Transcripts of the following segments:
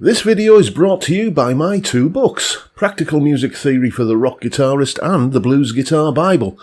This video is brought to you by my two books, Practical Music Theory for the Rock Guitarist and The Blues Guitar Bible.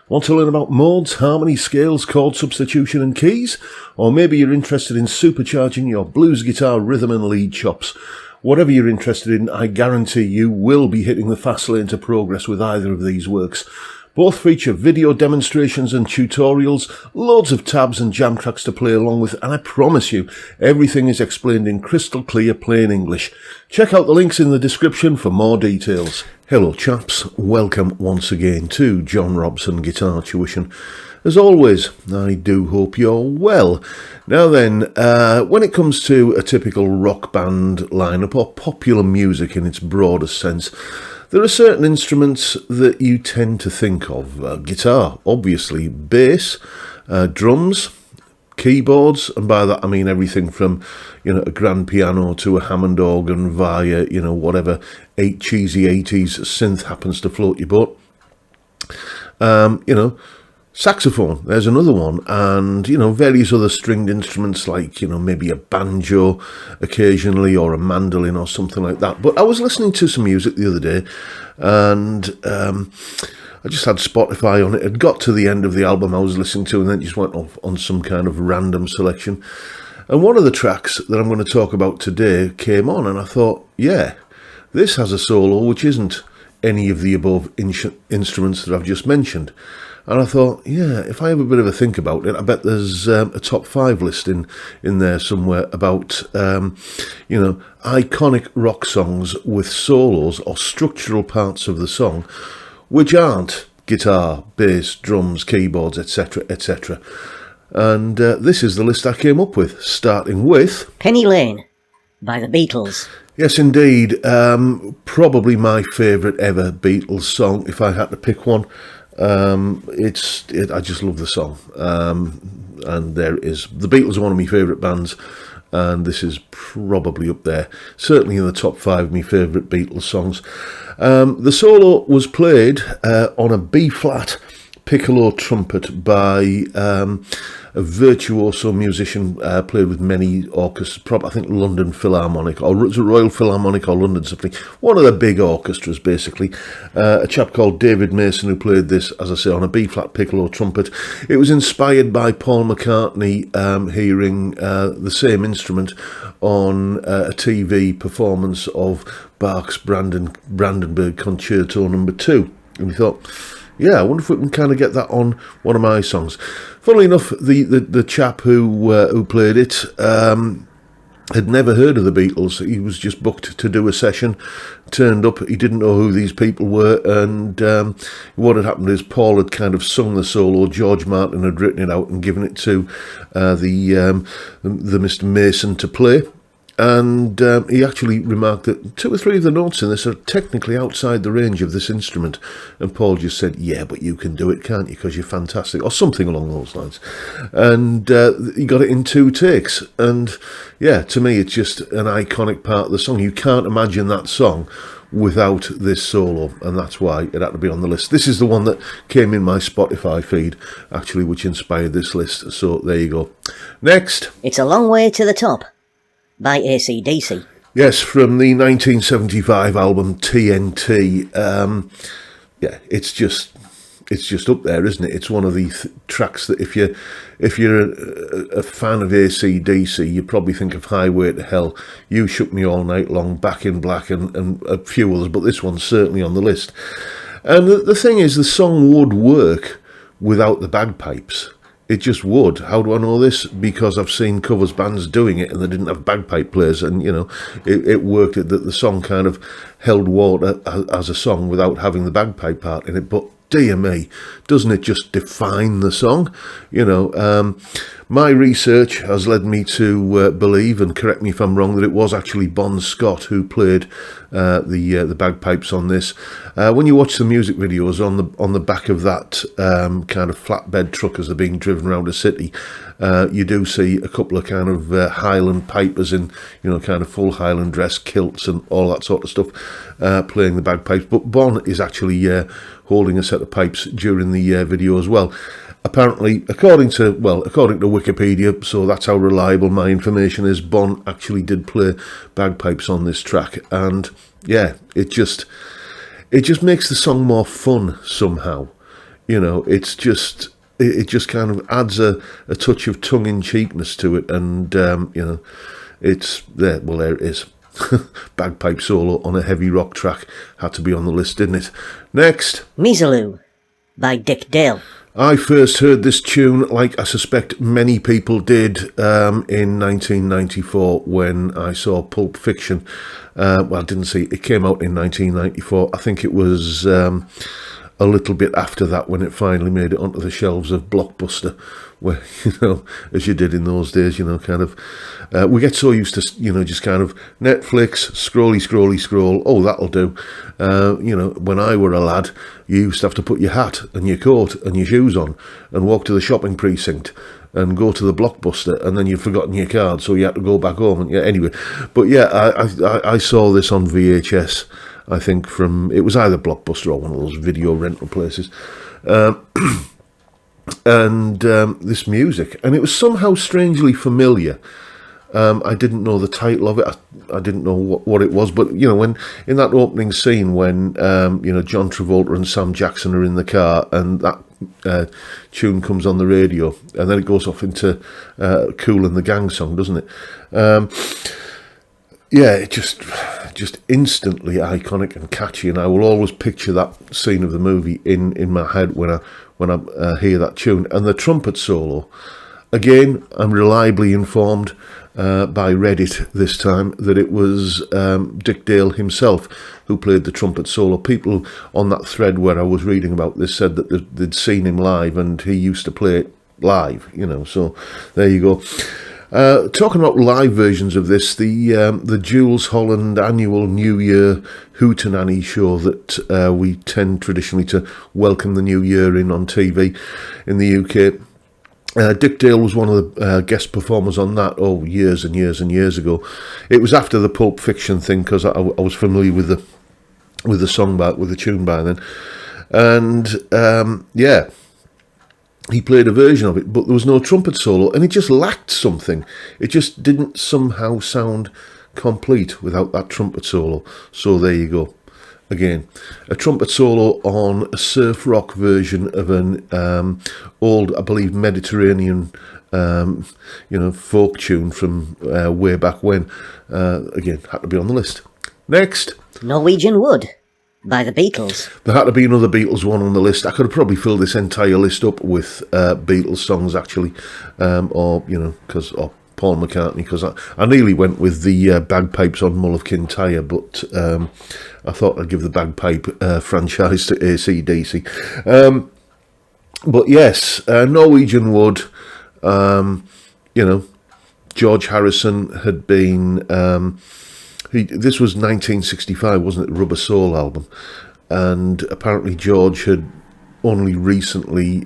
Want to learn about modes, harmony, scales, chord substitution and keys? Or maybe you're interested in supercharging your blues guitar rhythm and lead chops. Whatever you're interested in, I guarantee you will be hitting the fast lane to progress with either of these works. Both feature video demonstrations and tutorials, loads of tabs and jam tracks to play along with, and I promise you, everything is explained in crystal clear plain English. Check out the links in the description for more details. Hello chaps, welcome once again to John Robson Guitar Tuition. As always, I do hope you're well. Now then, when it comes to a typical rock band lineup or popular music in its broadest sense, there are certain instruments that you tend to think of. Guitar, obviously, bass, drums, keyboards, and by that I mean everything from, a grand piano to a Hammond organ via, whatever cheesy 80s synth happens to float your boat. Saxophone, there's another one, and, various other stringed instruments like, maybe a banjo occasionally or a mandolin or something like that. But I was listening to some music the other day, and I just had Spotify on it. It got to the end of the album I was listening to and then just went off on some kind of random selection. And one of the tracks that I'm going to talk about today came on, and I thought, yeah, this has a solo which isn't any of the above instruments that I've just mentioned. And I thought, yeah, if I have a bit of a think about it, I bet there's a top 5 list in there somewhere about, iconic rock songs with solos or structural parts of the song which aren't guitar, bass, drums, keyboards, etc., etc. And this is the list I came up with, starting with Penny Lane by the Beatles. Yes, indeed. Probably my favourite ever Beatles song, if I had to pick one. I just love the song, and there it is. The Beatles are one of my favourite bands, and this is probably up there, certainly in the top 5 of my favourite Beatles songs. The solo was played on a B-flat piccolo trumpet by a virtuoso musician, played with many orchestras, I think London Philharmonic, or Royal Philharmonic or London Symphony, one of the big orchestras basically. A chap called David Mason who played this, as I say, on a B-flat piccolo trumpet. It was inspired by Paul McCartney hearing the same instrument on a TV performance of Bach's Brandenburg Concerto No. 2, and we thought, yeah, I wonder if we can kind of get that on one of my songs. Funnily enough, the chap who played it had never heard of the Beatles. He was just booked to do a session, turned up, he didn't know who these people were, and what had happened is Paul had kind of sung the solo, George Martin had written it out and given it to the Mr. Mason to play. And he actually remarked that 2 or 3 of the notes in this are technically outside the range of this instrument. And Paul just said, yeah, but you can do it, can't you, because you're fantastic, or something along those lines. And he got it in 2 takes. And yeah, to me, it's just an iconic part of the song. You can't imagine that song without this solo, and that's why it had to be on the list. This is the one that came in my Spotify feed, actually, which inspired this list. So there you go. Next. It's a Long Way to the Top by AC/DC. Yes, from the 1975 album TNT. Yeah, it's just up there, isn't it? It's one of the tracks that if you're a fan of AC/DC, you probably think of Highway to Hell, You Shook Me All Night Long, Back in Black, and a few others, but this one's certainly on the list. And the thing is, the song would work without the bagpipes. It just would. How do I know this? Because I've seen covers bands doing it and they didn't have bagpipe players, and it worked. That the song kind of held water as a song without having the bagpipe part in it. But dear me, doesn't it just define the song? My research has led me to believe, and correct me if I'm wrong, that it was actually Bon Scott who played the bagpipes on this. When you watch the music videos on the back of that kind of flatbed truck as they're being driven around a city, you do see a couple of kind of Highland pipers in kind of full Highland dress, kilts and all that sort of stuff, playing the bagpipes. But Bon is actually holding a set of pipes during the video as well. apparently, according to Wikipedia, so that's how reliable my information is, Bon actually did play bagpipes on this track, and yeah, it just makes the song more fun somehow. It just kind of adds a touch of tongue-in-cheekness to it, and it's there. Well, there it is. Bagpipe solo on a heavy rock track had to be on the list, didn't it? Next, Miserlou by Dick Dale. I first heard this tune, like I suspect many people did, in 1994 when I saw Pulp Fiction. Well, I didn't see it came out in 1994. I think it was a little bit after that when it finally made it onto the shelves of Blockbuster, where, as you did in those days, kind of, we get so used to, just kind of Netflix, scroll, oh, that'll do. When I were a lad, you used to have to put your hat and your coat and your shoes on and walk to the shopping precinct and go to the Blockbuster, and then you'd forgotten your card, so you had to go back home. And anyway, but yeah, I saw this on VHS, I think it was either Blockbuster or one of those video rental places. And this music, and it was somehow strangely familiar. I didn't know the title of it. I didn't know what it was, but when in that opening scene when John Travolta and Sam Jackson are in the car, and that tune comes on the radio, and then it goes off into Kool and the Gang song, doesn't it? Yeah, it just instantly iconic and catchy, and I will always picture that scene of the movie in my head when I hear that tune. And the trumpet solo, again, I'm reliably informed by Reddit this time that it was Dick Dale himself who played the trumpet solo. People on that thread where I was reading about this said that they'd seen him live and he used to play it live, so there you go. Talking about live versions of this, the Jules Holland annual New Year hootenanny show that we tend traditionally to welcome the New Year in on TV in the UK. Dick Dale was one of the guest performers on that, years and years and years ago. It was after the Pulp Fiction thing, because I was familiar with the song with the tune by then, and yeah. He played a version of it, but there was no trumpet solo, and it just lacked something. It just didn't somehow sound complete without that trumpet solo. So there you go. Again, a trumpet solo on a surf rock version of an old, I believe, Mediterranean, folk tune from way back when. Again, had to be on the list. Next, Norwegian Wood by the Beatles. There had to be another Beatles one on the list. I could have probably filled this entire list up with Beatles songs, actually, or Paul McCartney, because I nearly went with the bagpipes on Mull of Kintyre, but I thought I'd give the bagpipe franchise to AC/DC. But yes, Norwegian Wood, George Harrison had been... this was 1965, wasn't it? Rubber Soul album, and apparently George had only recently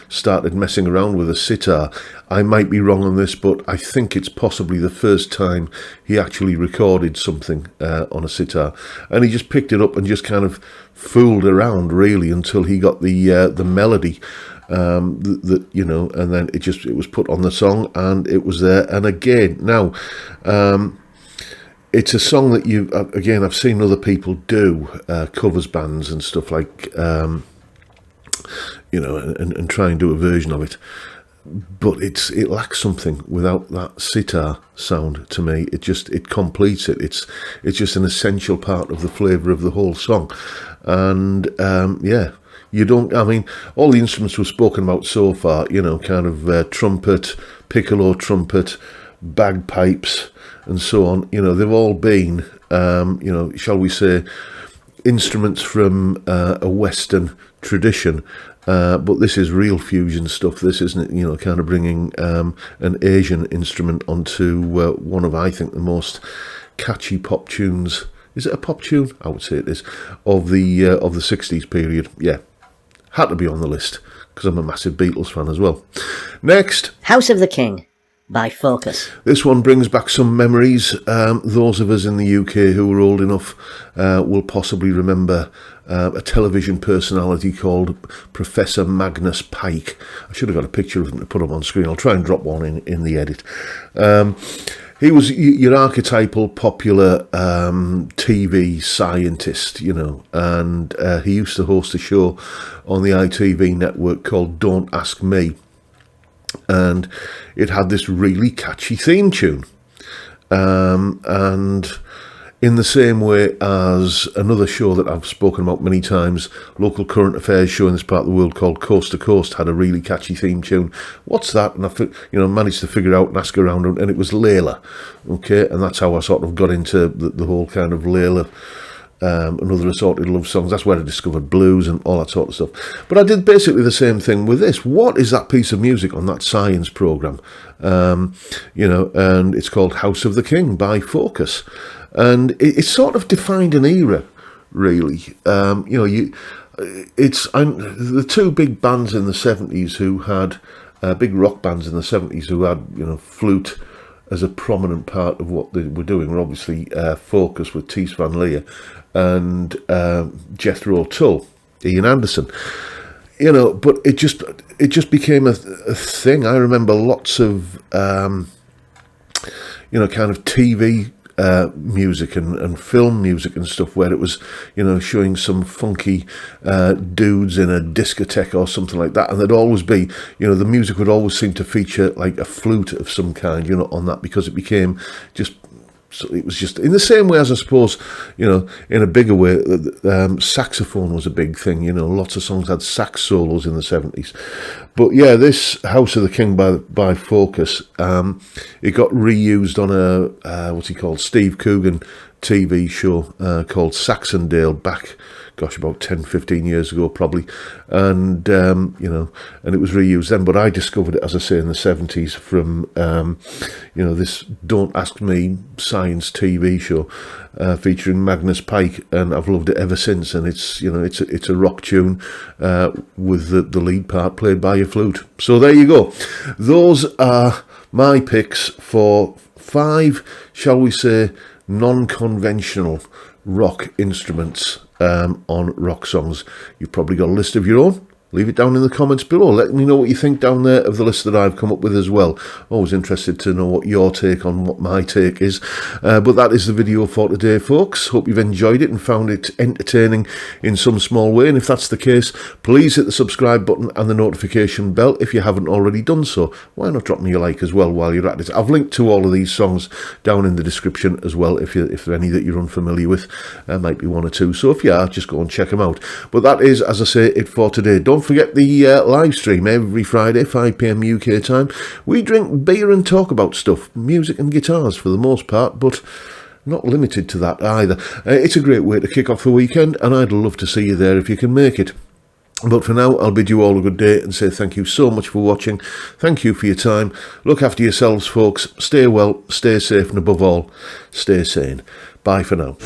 started messing around with a sitar. I might be wrong on this, but I think it's possibly the first time he actually recorded something on a sitar, and he just picked it up and just kind of fooled around really until he got the melody. And then it was put on the song and it was there. And again, now. It's a song that I've seen other people do, covers bands and stuff like, and try and do a version of it. But it lacks something without that sitar sound to me. It completes it. It's just an essential part of the flavour of the whole song. And, you don't, all the instruments we've spoken about so far, kind of trumpet, piccolo trumpet, bagpipes, and so on, they've all been, shall we say, instruments from a Western tradition, but this is real fusion stuff. This isn't it, kind of bringing an Asian instrument onto one of, I think, the most catchy pop tunes. Is it a pop tune? I would say it is, of the 60s period. Yeah, had to be on the list because I'm a massive Beatles fan as well. Next, House of the King by Focus. This one brings back some memories. Those of us in the UK who are old enough will possibly remember a television personality called Professor Magnus Pike. I should have got a picture of him to put up on screen. I'll try and drop one in the edit. He was your archetypal popular TV scientist, you know, and he used to host a show on the ITV network called Don't Ask Me, and it had this really catchy theme tune. And in the same way as another show that I've spoken about many times, local current affairs show in this part of the world called Coast to Coast, had a really catchy theme tune. What's that? And I managed to figure out and ask around, and it was Layla. Okay, and that's how I sort of got into the whole kind of Layla and other assorted love songs. That's where I discovered blues and all that sort of stuff. But I did basically the same thing with this. What is that piece of music on that science programme? And it's called House of the King by Focus. And it sort of defined an era, really. The two big bands in the 70s who had, big rock bands in the 70s who had, flute as a prominent part of what they were doing were obviously Focus with Ties van Leer and Jethro Tull, Ian Anderson. But it just became a thing. I remember lots of, kind of TV music and film music and stuff where it was, showing some funky dudes in a discotheque or something like that, and there'd always be, the music would always seem to feature like a flute of some kind, on that, because it became just. So it was just in the same way as, I suppose, in a bigger way, saxophone was a big thing. Lots of songs had sax solos in the 70s. But yeah, this House of the King by Focus, it got reused on a Steve Coogan TV show called Saxondale back, about 10, 15 years ago probably, and and it was reused then, but I discovered it, as I say, in the 70s from this Don't Ask Me science TV show featuring Magnus Pike, and I've loved it ever since. And it's it's a rock tune with the lead part played by a flute. So there you go. Those are my picks for 5, shall we say, non-conventional rock instruments on rock songs. You've probably got a list of your own. Leave it down in the comments below. Let me know what you think down there of the list that I've come up with as well. Always interested to know what your take on what my take is. But that is the video for today, folks. Hope you've enjoyed it and found it entertaining in some small way. And if that's the case, please hit the subscribe button and the notification bell if you haven't already done so. Why not drop me a like as well while you're at it? I've linked to all of these songs down in the description as well. If there are any that you're unfamiliar with, might be one or two. So if you are, just go and check them out. But that is, as I say, it for today. Don't forget the live stream every Friday, 5 p.m. UK time. We drink beer and talk about stuff, music and guitars for the most part, but not limited to that either. It's a great way to kick off the weekend, and I'd love to see you there if you can make it. But for now, I'll bid you all a good day and say thank you so much for watching. Thank you for your time. Look after yourselves, folks. Stay well, stay safe, and above all, stay sane. Bye for now.